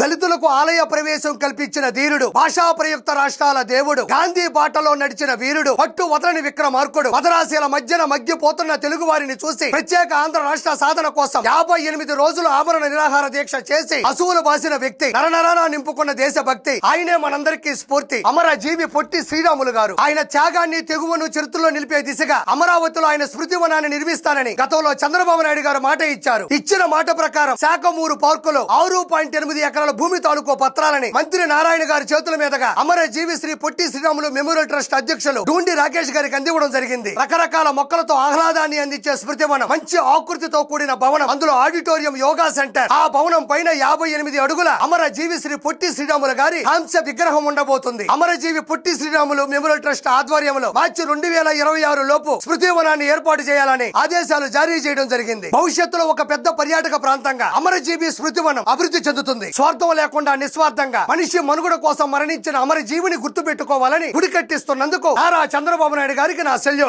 దళితులకు ఆలయ ప్రవేశం కల్పించిన ధీరుడు, భాషా ప్రయుక్త రాష్ట్రాల దేవుడు, గాంధీ బాటలో నడిచిన వీరుడు, పట్టు వదలని విక్రమార్కుడు, మదరాశీల మధ్యన మగ్గిపోతున్న తెలుగు వారిని చూసి ప్రత్యేక ఆంధ్ర రాష్ట్ర సాధన కోసం 58 రోజులు ఆమరణ నిరాహార దీక్ష చేసి అసువులు బాసిన వ్యక్తి, నరనరాన నింపుకున్న దేశభక్తి. ఆయనే మనందరికీ స్ఫూర్తి. అమర జీవి పొట్టి శ్రీరాములు గారు. ఆయన త్యాగాన్ని, తెగువను చరిత్రలో నిలిపే దిశగా అమరావతిలో ఆయన స్మృతివనాన్ని నిర్మిస్తానని గతంలో చంద్రబాబు నాయుడు గారు మాట ఇచ్చారు. ఇచ్చిన మాట ప్రకారం శాఖమూరు పార్కులో 6.8 ఎకరాల భూమి తాలూకు పత్రాలని మంత్రి నారాయణ గారి చేతుల మీదుగా అమర జీవి శ్రీ పొట్టి శ్రీరాములు మెమోరియల్ ట్రస్ట్ అధ్యక్షులు డూండి రాకేష్ గారికి అందివ్వడం జరిగింది. రకరకాల మొక్కలతో ఆహ్లాదాన్ని అందించే స్మృతివనం, మంచి ఆకృతితో కూడిన భవనం, అందులో ఆడిటోరియం, యోగా సెంటర్. ఆ భవనం పైన 58 అడుగుల అమర జీవి శ్రీ పొట్టి శ్రీరాములు గారి కాంస్య విగ్రహం ఉండబోతుంది. అమరజీవి పొట్టి శ్రీరాములు మెమోరియల్ ట్రస్ట్ ఆధ్వర్యంలో మార్చి 2026 లోపు స్మృతివనాన్ని ఏర్పాటు చేయాలని ఆదేశాలు జారీ చేయడం జరిగింది. భవిష్యత్తులో ఒక పెద్ద పర్యాటక ప్రాంతంగా అమరజీవి స్మృతివనం అభివృద్ధి చెందుతుంది. స్వార్థం లేకుండా నిస్వార్థంగా మనిషి మనుగడ కోసం మరణించిన అమరజీవిని గుర్తు పెట్టుకోవాలని గుడి కట్టిస్తున్నందుకు నారా చంద్రబాబు నాయుడు గారికి నా సెల్యూట్.